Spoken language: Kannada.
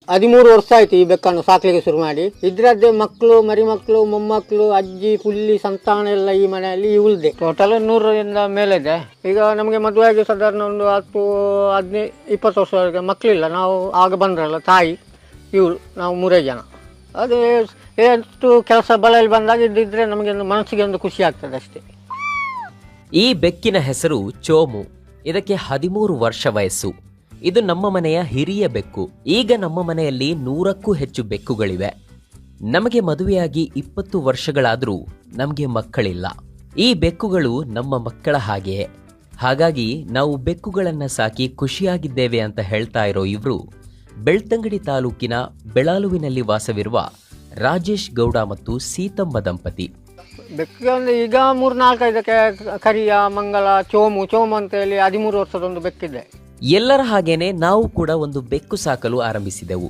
13 ವರ್ಷ ಆಯ್ತು ಈ ಬೆಕ್ಕನ್ನು ಸಾಕ್ಲಿಕ್ಕೆ ಶುರು ಮಾಡಿ. ಇದ್ರದ್ದೇ ಮಕ್ಕಳು, ಮರಿ ಮಕ್ಕಳು, ಮೊಮ್ಮಕ್ಕಳು, ಅಜ್ಜಿ, ಪುಲ್ಲಿ, ಸಂತಾನ ಎಲ್ಲ ಈ ಮನೆಯಲ್ಲಿ ಉಳಿದೆ. ಟೋಟಲ್ 100ರಿಂದ ಮೇಲಿದೆ. ಈಗ ನಮಗೆ ಮದುವೆ ಆಗಿ ಸಾಧಾರಣ ಒಂದು 10, 15, 20 ವರ್ಷವರೆಗೆ ಮಕ್ಕಳಿಲ್ಲ. ನಾವು ಆಗ ಬಂದ್ರಲ್ಲ ತಾಯಿ, ಇವರು, ನಾವು 3 ಜನ. ಅದೇ ಎಷ್ಟು ಕೆಲಸ ಬಳೆಯಲ್ಲಿ ಬಂದಾಗ ಇದ್ದಿದ್ರೆ ನಮಗೆ ಒಂದು ಮನಸ್ಸಿಗೆ ಒಂದು ಖುಷಿ ಆಗ್ತದೆ ಅಷ್ಟೇ. ಈ ಬೆಕ್ಕಿನ ಹೆಸರು ಚೋಮು. ಇದಕ್ಕೆ 13 ವರ್ಷ ವಯಸ್ಸು. ಇದು ನಮ್ಮ ಮನೆಯ ಹಿರಿಯ ಬೆಕ್ಕು. ಈಗ ನಮ್ಮ ಮನೆಯಲ್ಲಿ 100ಕ್ಕೂ ಹೆಚ್ಚು ಬೆಕ್ಕುಗಳಿವೆ. ನಮಗೆ ಮದುವೆಯಾಗಿ 20 ವರ್ಷಗಳಾದರೂ ನಮಗೆ ಮಕ್ಕಳಿಲ್ಲ. ಈ ಬೆಕ್ಕುಗಳು ನಮ್ಮ ಮಕ್ಕಳ ಹಾಗೆಯೇ. ಹಾಗಾಗಿ ನಾವು ಬೆಕ್ಕುಗಳನ್ನು ಸಾಕಿ ಖುಷಿಯಾಗಿದ್ದೇವೆ ಅಂತ ಹೇಳ್ತಾ ಇರೋ ಇವರು ಬೆಳ್ತಂಗಡಿ ತಾಲೂಕಿನ ಬೆಳಾಲುವಿನಲ್ಲಿ ವಾಸವಿರುವ ರಾಜೇಶ್ ಗೌಡ ಮತ್ತು ಸೀತಮ್ಮ ದಂಪತಿ. ಬೆಕ್ಕಿಗೆ ಒಂದು ಈಗ 3-4 ಕರಿಯ, ಮಂಗಲ, ಚೋಮು ಅಂತ ಹೇಳಿ 13 ವರ್ಷದೊಂದು ಬೆಕ್ಕಿದೆ. ಎಲ್ಲರ ಹಾಗೇನೆ ನಾವು ಕೂಡ ಒಂದು ಬೆಕ್ಕು ಸಾಕಲು ಆರಂಭಿಸಿದೆವು.